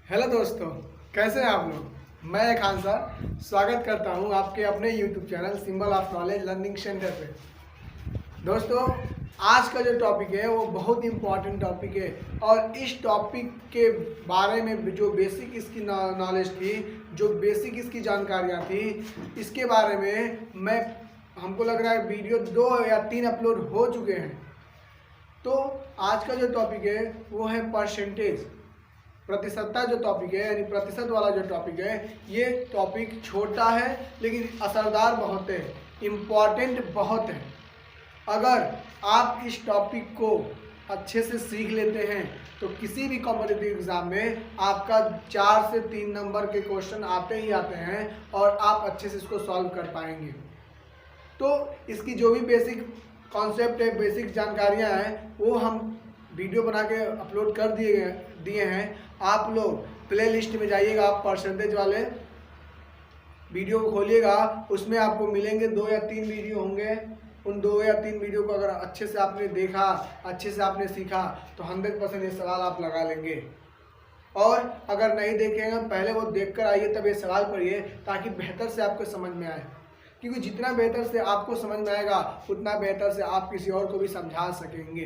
Hello दोस्तों, कैसे हैं आप लोग। मैं खान सर स्वागत करता हूं आपके अपने YouTube channel symbol of knowledge learning centre पे। दोस्तों, आज का जो टॉपिक है वो बहुत इम्पॉर्टेंट टॉपिक है और इस टॉपिक के बारे में जो बेसिक इसकी नॉलेज थी, जो बेसिक इसकी जानकारियाँ थी, इसके बारे में हमको लग रहा है वीडियो 2 या 3 अपलोड हो चुके हैं। तो आज का जो टॉपिक है वो है परसेंटेज, प्रतिशतता जो टॉपिक है, यानी प्रतिशत वाला जो टॉपिक है। ये टॉपिक छोटा है लेकिन असरदार बहुत है, इम्पॉर्टेंट बहुत है। अगर आप इस टॉपिक को अच्छे से सीख लेते हैं तो किसी भी कॉम्पिटिटिव एग्जाम में आपका 4 से 3 नंबर के क्वेश्चन आते ही आते हैं और आप अच्छे से इसको सॉल्व कर पाएंगे। तो इसकी जो भी बेसिक कॉन्सेप्ट है, बेसिक जानकारियाँ हैं, वो हम वीडियो बना के अपलोड कर दिए हैं। आप लोग प्ले लिस्ट में जाइएगा, आप परसेंटेज वाले वीडियो को खोलिएगा, उसमें आपको मिलेंगे 2 या 3 वीडियो होंगे। उन 2 या 3 वीडियो को अगर अच्छे से आपने देखा, अच्छे से आपने सीखा तो 100% ये सवाल आप लगा लेंगे। और अगर नहीं देखेंगे, पहले वो देख कर आइए तब ये सवाल पढ़िए, ताकि बेहतर से आपको समझ में आए। क्योंकि जितना बेहतर से आपको समझ में आएगा उतना बेहतर से आप किसी और को भी समझा सकेंगे।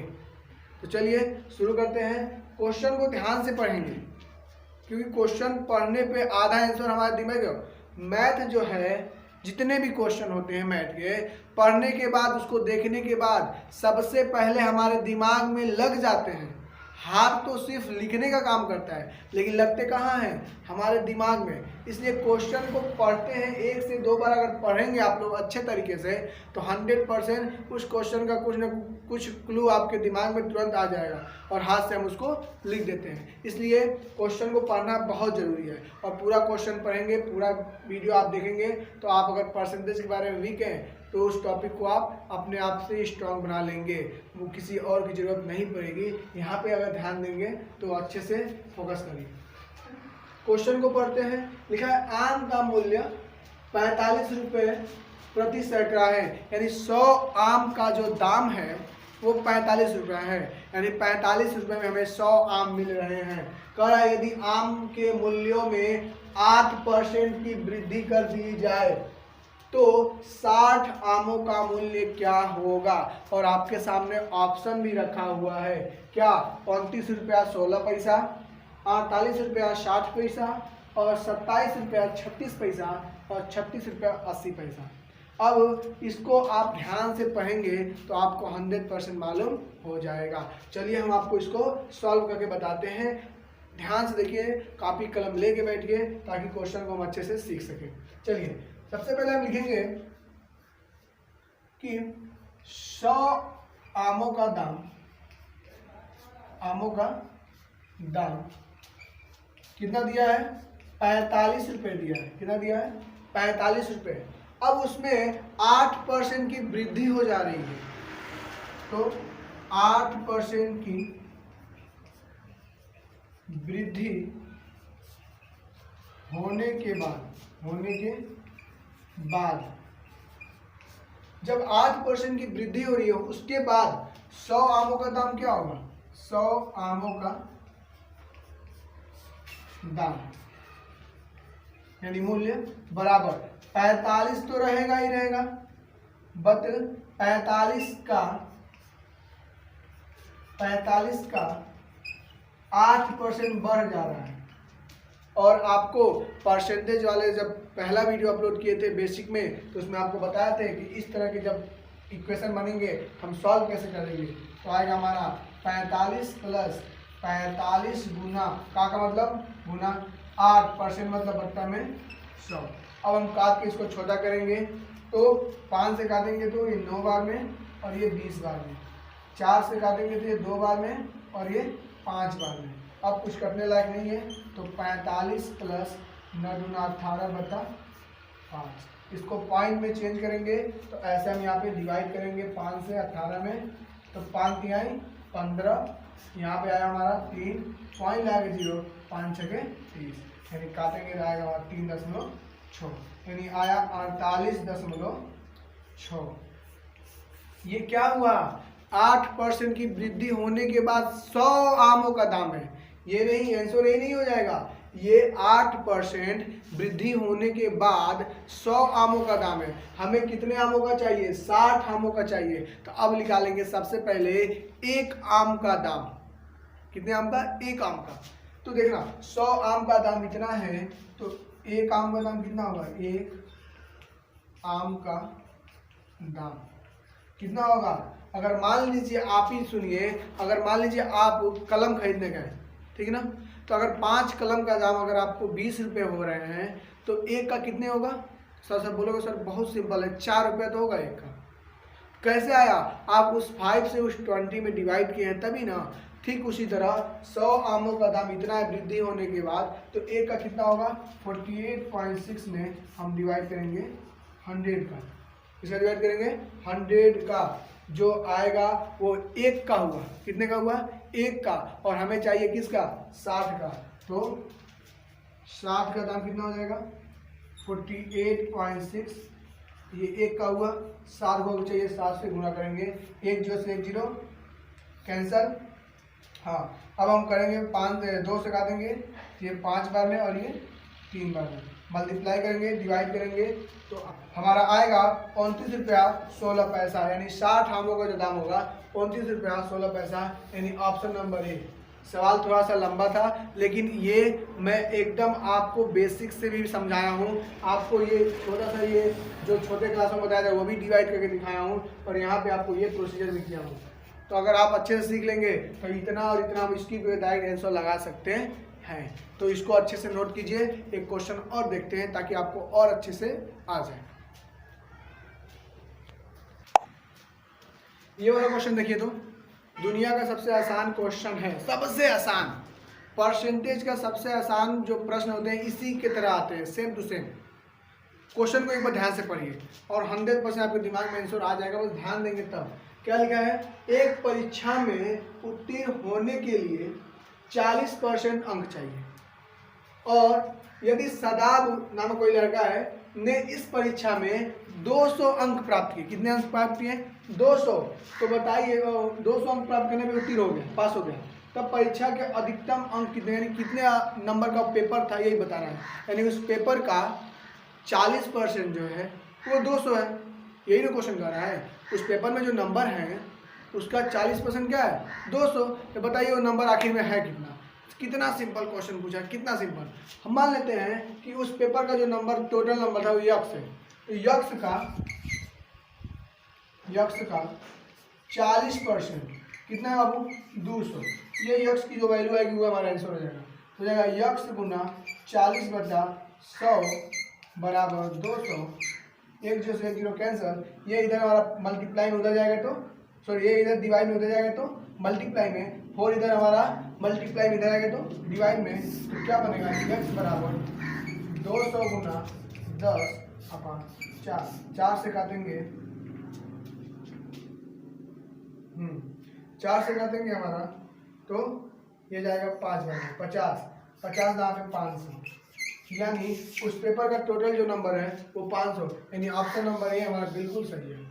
तो चलिए शुरू करते हैं। क्वेश्चन को ध्यान से पढ़ेंगे, क्योंकि क्वेश्चन पढ़ने पे आधा आंसर हमारे दिमाग में। मैथ जो है, जितने भी क्वेश्चन होते हैं मैथ के, पढ़ने के बाद, उसको देखने के बाद सबसे पहले हमारे दिमाग में लग जाते हैं। हाथ तो सिर्फ लिखने का काम करता है, लेकिन लगते कहाँ हैं? हमारे दिमाग में। इसलिए क्वेश्चन को पढ़ते हैं, 1 से 2 बार अगर पढ़ेंगे आप लोग अच्छे तरीके से तो 100% उस क्वेश्चन का कुछ न कुछ क्लू आपके दिमाग में तुरंत आ जाएगा और हाथ से हम उसको लिख देते हैं। इसलिए क्वेश्चन को पढ़ना बहुत ज़रूरी है और पूरा क्वेश्चन पढ़ेंगे, पूरा वीडियो आप देखेंगे तो आप अगर परसेंटेज के बारे में वीक हैं तो उस टॉपिक को आप अपने आप से स्ट्रॉन्ग बना लेंगे। वो किसी और की ज़रूरत नहीं पड़ेगी। यहाँ पे अगर ध्यान देंगे तो अच्छे से फोकस करिए। क्वेश्चन को पढ़ते हैं। लिखा है आम का मूल्य 45 रुपये प्रति सैकड़ा है, यानी 100 आम का जो दाम है वो 45 रुपये है, यानी 45 रुपये में हमें 100 आम मिल रहे हैं। कह रहा है यदि आम के मूल्यों में 8% की वृद्धि कर दी जाए तो 60 आमों का मूल्य क्या होगा। और आपके सामने ऑप्शन भी रखा हुआ है, क्या? 29 रुपया 16 पैसा, 48 रुपया 60 पैसा और 27 रुपया 36 पैसा और 36 रुपया 80 पैसा। अब इसको आप ध्यान से पढ़ेंगे तो आपको 100% मालूम हो जाएगा। चलिए हम आपको इसको सॉल्व करके बताते हैं। ध्यान से देखिए, कॉपी कलम लेके बैठिए ताकि क्वेश्चन को हम अच्छे से सीख सकें। चलिए सबसे पहले हम लिखेंगे कि 100 आमों का दाम, कितना दिया है? 45 रुपये दिया है। कितना दिया है? 45 रुपये। अब उसमें 8% की वृद्धि हो जा रही है, तो 8% की वृद्धि होने के बाद जब 8% की वृद्धि हो रही है, उसके बाद 100 आमों का दाम क्या होगा? 100 आमों का दाम यानी मूल्य बराबर 45 तो रहेगा ही रहेगा, बट 45 का 8% बढ़ जा रहा है। और आपको परसेंटेज वाले जब पहला वीडियो अपलोड किए थे बेसिक में, तो उसमें आपको बताया थे कि इस तरह के जब इक्वेशन बनेंगे हम सॉल्व कैसे करेंगे। तो आएगा हमारा 45 प्लस 45 गुना का मतलब गुना 8% मतलब बट्टा में 100। अब हम काट के इसको छोटा करेंगे तो 5 से काटेंगे तो ये 9 बार में और ये 20 बार में, 4 से काटेंगे तो ये 2 बार में और ये 5 बार में। अब कुछ करने लायक नहीं है, तो 45 प्लस 9 दूना 18 बटा 5। इसको पॉइंट में चेंज करेंगे तो ऐसे हम यहाँ पे डिवाइड करेंगे 5 से 18 में, तो 5 तिहाई 15, यहाँ पे आया हमारा 3, पॉइंट आएगा 0, 5 छके 30, यानी काटेंगे तो आएगा हमारा 3.6, यानी आया 48.6। ये क्या हुआ? 8% की वृद्धि होने के बाद 100 आमों का दाम है। ये नहीं, आंसर ये नहीं हो जाएगा। ये 8% वृद्धि होने के बाद 100 आमों का दाम है। हमें कितने आमों का चाहिए? 60 आमों का चाहिए। तो अब निकालेंगे सबसे पहले एक आम का दाम। कितने आम का? एक आम का। तो देखना 100 आम का दाम इतना है, तो एक आम का दाम कितना होगा? एक आम का दाम कितना होगा? अगर मान लीजिए आप ही सुनिए, अगर मान लीजिए आप कलम खरीदने गए, ठीक है ना, तो अगर 5 कलम का दाम अगर आपको 20 रुपये हो रहे हैं तो एक का कितने होगा? सर बोलोगे सर बहुत सिंपल है, 4 रुपये तो होगा एक का। कैसे आया? आप उस 5 से उस 20 में डिवाइड किए हैं तभी ना। ठीक उसी तरह 100 आमों का दाम इतना है वृद्धि होने के बाद, तो एक का कितना होगा? 48.6 में हम डिवाइड करेंगे 100 का। इसका डिवाइड करेंगे 100 का, जो आएगा वो एक का हुआ। कितने का हुआ? एक का। और हमें चाहिए किसका? 60 का। तो 60 का दाम कितना हो जाएगा? 48.6। ये एक का हुआ, 60 को चाहिए 7 से गुणा करेंगे, एक जो से 1 जीरो कैंसल। हाँ, अब हम करेंगे 2 से काट देंगे, ये 5 बार में और ये 3 बार में मल्टीप्लाई करेंगे, डिवाइड करेंगे, तो हमारा आएगा 29 रुपया 16 पैसा, यानी 60 आमों का जो दाम होगा 29 रुपया 16 पैसा, यानी ऑप्शन नंबर ए। सवाल थोड़ा सा लंबा था, लेकिन ये मैं एकदम आपको बेसिक से भी समझाया हूँ। आपको ये छोटा सा ये जो छोटे क्लासों में बताया था वो भी डिवाइड करके दिखाया हूँ, और यहाँ पे आपको ये प्रोसीजर भी किया हूँ। तो अगर आप अच्छे से सीख लेंगे तो इतना और इतना हम इसकी भी डायरेक्ट आंसर लगा सकते हैं। तो इसको अच्छे से नोट कीजिए। एक क्वेश्चन और देखते हैं ताकि आपको और अच्छे से आ जाए। ये वाला क्वेश्चन देखिए, तो दुनिया का सबसे आसान क्वेश्चन है, सबसे आसान परसेंटेज का सबसे आसान जो प्रश्न होते हैं इसी के तरह आते हैं, सेम टू सेम। क्वेश्चन को एक बार ध्यान से पढ़िए और 100% आपके दिमाग में आंसर आ जाएगा, बस ध्यान देंगे तब। क्या लिखा है? एक परीक्षा में उत्तीर्ण होने के लिए 40% अंक चाहिए, और यदि सदाब नामक कोई लड़का है ने इस परीक्षा में 200 अंक प्राप्त किए। कितने अंक प्राप्त किए? 200। तो बताइए 200 अंक प्राप्त करने में उत्तीर्ण हो गया, पास हो गया, तब परीक्षा के अधिकतम अंक कितने, यानी कितने नंबर का पेपर था यही बताना है। यानी उस पेपर का 40% जो है वो 200 है, यही ना क्वेश्चन कर रहा है। उस पेपर में जो नंबर है उसका 40% क्या है? 200। तो बताइए वो नंबर आखिर में है कितना? कितना सिंपल क्वेश्चन पूछा है, कितना सिंपल। हम मान लेते हैं कि उस पेपर का जो नंबर टोटल नंबर था वो यक्स है, तो यक्स का 40% कितना है बाबू? 200। ये यक्स की जो वैल्यू आएगी वो हमारा आंसर हो जाएगा। तो जाएगा यक्स गुना 40/100 बराबर 200। एक जो से 1 जीरो कैंसल, ये इधर हमारा मल्टीप्लाई में उधर जाएगा, तो सॉरी ये इधर डिवाइड में उधर जाएगा तो मल्टीप्लाई में, और इधर हमारा मल्टीप्लाई में इधर आएगा तो डिवाइड में। तो क्या बनेगा? x बराबर 200 गुना 10/4। 4 से काटेंगे, 4 से काटेंगे हमारा, तो ये जाएगा 5 बराबर 50। 50 दाम है 500, यानी उस पेपर का टोटल जो नंबर है वो 500, यानी ऑप्शन नंबर ए हमारा बिल्कुल सही है।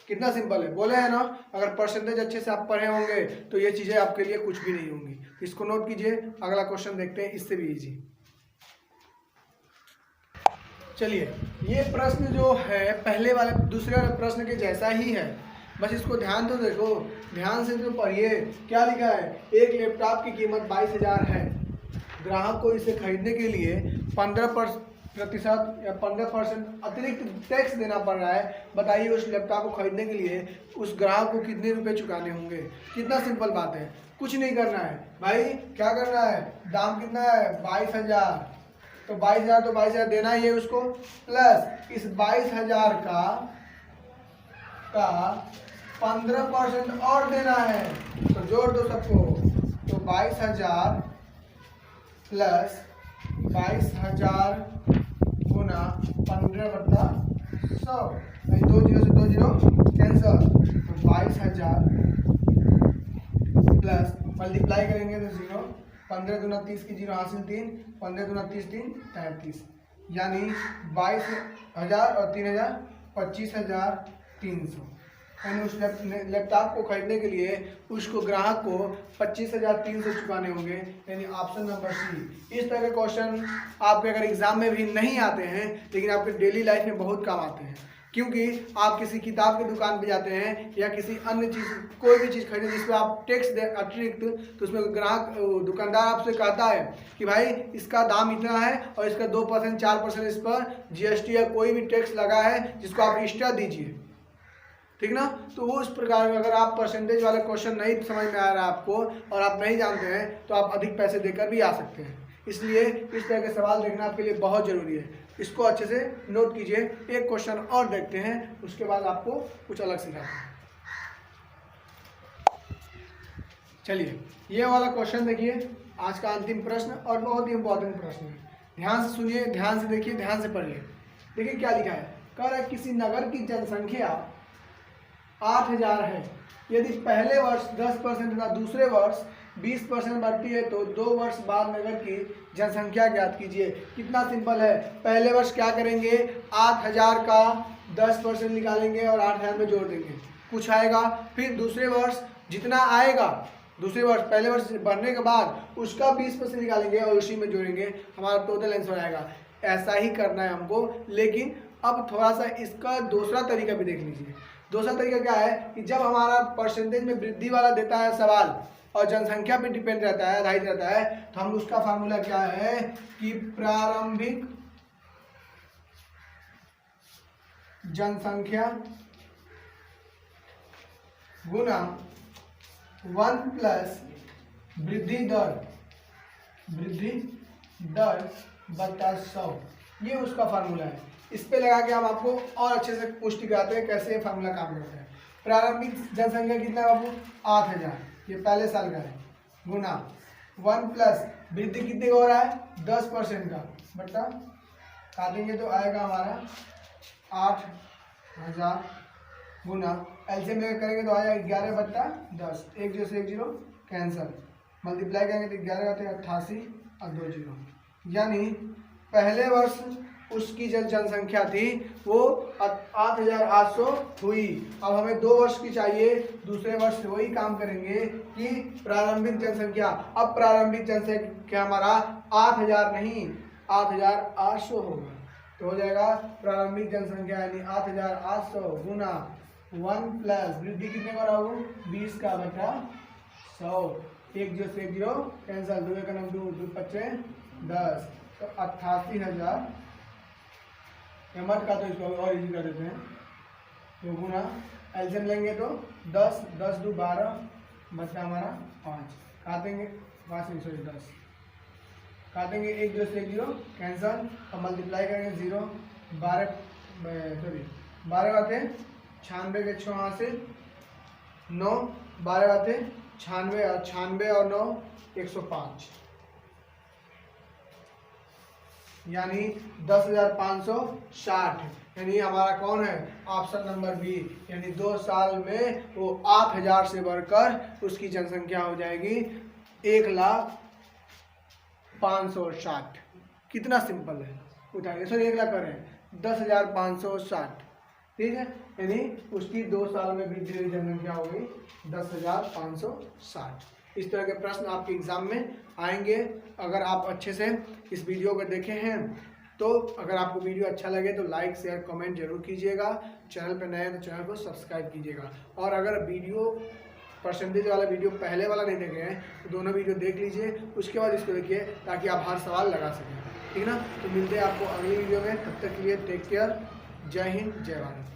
कितना सिंपल है, बोले हैं ना। अगर परसेंटेज अच्छे से आप पढ़े होंगे तो ये चीज़ें आपके लिए कुछ भी नहीं होंगी। इसको नोट कीजिए। अगला क्वेश्चन देखते हैं, इससे भी इजी। चलिए, ये प्रश्न जो है पहले वाले दूसरे वाले प्रश्न के जैसा ही है, बस इसको ध्यान तो देखो, ध्यान से तो पढ़िए। क्या लिखा है? एक लैपटॉप की कीमत 22,000 है। ग्राहक को इसे खरीदने के लिए 15% या 15% अतिरिक्त टैक्स देना पड़ रहा है। बताइए उस लैपटॉप को खरीदने के लिए उस ग्राहक को कितने रुपए चुकाने होंगे? कितना सिंपल बात है, कुछ नहीं करना है भाई। क्या करना है? दाम कितना है? 22,000। तो 22,000 तो 22,000 देना ही है उसको, प्लस इस 22,000 का 15% और देना है। तो जोड़ दो सबको, तो 22,000 प्लस 22,000 गुना 15/100, 2 जीरो से 2 जीरो कैंसल, तो 22,000 प्लस मल्टीप्लाई करेंगे तो 0, 15 दूना 30 की 0 हासिल 3, 15 दूना 30 3 33, यानी 22,000 और 3,000 25,300। यानी उस लैपटॉप को खरीदने के लिए उसको ग्राहक को 25,300 चुकाने होंगे, यानी ऑप्शन नंबर सी। इस तरह के क्वेश्चन आपके अगर एग्जाम में भी नहीं आते हैं लेकिन आपके डेली लाइफ में बहुत काम आते हैं, क्योंकि आप किसी किताब की दुकान पे जाते हैं या किसी अन्य चीज़ कोई भी चीज़ खरीदें जिस पर आप टैक्स दे अतिरिक्त, तो उसमें ग्राहक दुकानदार आपसे कहता है कि भाई इसका दाम इतना है और इसका 2% 4% इस पर GST या कोई भी टैक्स लगा है जिसको आप एक्स्ट्रा दीजिए, ठीक ना। तो वो उस प्रकार अगर आप परसेंटेज वाले क्वेश्चन नहीं समझ में आ रहा है आपको और आप नहीं जानते हैं तो आप अधिक पैसे देकर भी आ सकते हैं। इसलिए इस तरह के सवाल देखना आपके लिए बहुत ज़रूरी है, इसको अच्छे से नोट कीजिए। एक क्वेश्चन और देखते हैं, उसके बाद आपको कुछ अलग सिखाते हैं। चलिए ये वाला क्वेश्चन देखिए, आज का अंतिम प्रश्न और बहुत ही इंपॉर्टेंट प्रश्न है। ध्यान से सुनिए, ध्यान से देखिए, ध्यान से पढ़िए। देखिए क्या लिखा है, कह रहा है किसी नगर की जनसंख्या 8,000 है, यदि पहले वर्ष 10% तथा दूसरे वर्ष 20% बढ़ती है तो 2 वर्ष बाद नगर की जनसंख्या ज्ञात कीजिए। कितना सिंपल है, पहले वर्ष क्या करेंगे, 8,000 का 10% निकालेंगे और 8,000 में जोड़ देंगे, कुछ आएगा। फिर दूसरे वर्ष जितना आएगा, दूसरे वर्ष पहले वर्ष बढ़ने के बाद उसका 20% निकालेंगे और उसी में जोड़ेंगे, हमारा टोटल आंसर आएगा। ऐसा ही करना है हमको, लेकिन अब थोड़ा सा इसका दूसरा तरीका भी देख लीजिए। दूसरा तरीका क्या है कि जब हमारा परसेंटेज में वृद्धि वाला देता है सवाल और जनसंख्या पे डिपेंड रहता है, आधारित रहता है, तो हम उसका फार्मूला क्या है कि प्रारंभिक जनसंख्या गुना 1 प्लस वृद्धि दर बटा 100, ये उसका फार्मूला है। इस पे लगा के हम आपको और अच्छे से पुष्टि कराते हैं कैसे ये फार्मूला काम करता है। प्रारंभिक जनसंख्या कितना है बाबू, 8,000, ये पहले साल का है, गुना 1 प्लस वृद्धि कितने का हो रहा है, 10% का, बटा काटेंगे तो आएगा हमारा 8,000 गुना एलसीएम में करेंगे तो आएगा 11 बट्टा 10, 1 0 से 1 0 कैंसिल, मल्टीप्लाई करेंगे तो 11 आते हैं 88 और 2 0, यानी पहले वर्ष उसकी जनसंख्या थी वो 8,800 हुई। अब हमें 2 वर्ष की चाहिए, दूसरे वर्ष वही काम करेंगे कि प्रारंभिक जनसंख्या। अब प्रारंभिक जनसंख्या हमारा 8,000 नहीं 8,800 होगा, तो हो जाएगा प्रारंभिक जनसंख्या यानी 8,800 गुना 1 प्लस वृद्धि कितने का रहा, 20 का बटा 100, 1 0 से 1 0 कैंसिल, 2 का 9 2 25 10, तो 88,000 मत का, तो इसको और इजी कर देते हैं, तो गुना एलसीएम लेंगे तो 10 10 2 12 बचा हमारा 5, काटेंगे 5 सॉरी 10 काटेंगे, 1 0 से 1 0 कैंसिल और मल्टीप्लाई करेंगे 0 12 बातें 96 के 6 से 9 12 बातें 96 और 9 105, यानी 10,560, यानी हमारा कौन है, ऑप्शन नंबर बी, यानी 2 साल में वो 8,000 से बढ़कर उसकी जनसंख्या हो जाएगी 1,0560। कितना सिंपल है, उठाइए सॉरी 1 लाख करें 10,560, ठीक है, यानी उसकी 2 साल में वृद्धि हुई जनसंख्या हो गई 10,560। इस तरह के प्रश्न आपके एग्जाम में आएंगे। अगर आप अच्छे से इस वीडियो को देखे हैं तो अगर आपको वीडियो अच्छा लगे तो लाइक शेयर कमेंट जरूर कीजिएगा, चैनल पर नए हैं तो चैनल को सब्सक्राइब कीजिएगा, और अगर वीडियो परसेंटेज वाला वीडियो पहले वाला नहीं देखे हैं तो दोनों वीडियो देख लीजिए, उसके बाद इसको देखिए ताकि आप हर सवाल लगा सकें, ठीक ना। तो मिलते हैं आपको अगली वीडियो में, तब तक के लिए टेक केयर, जय हिंद जय भारत।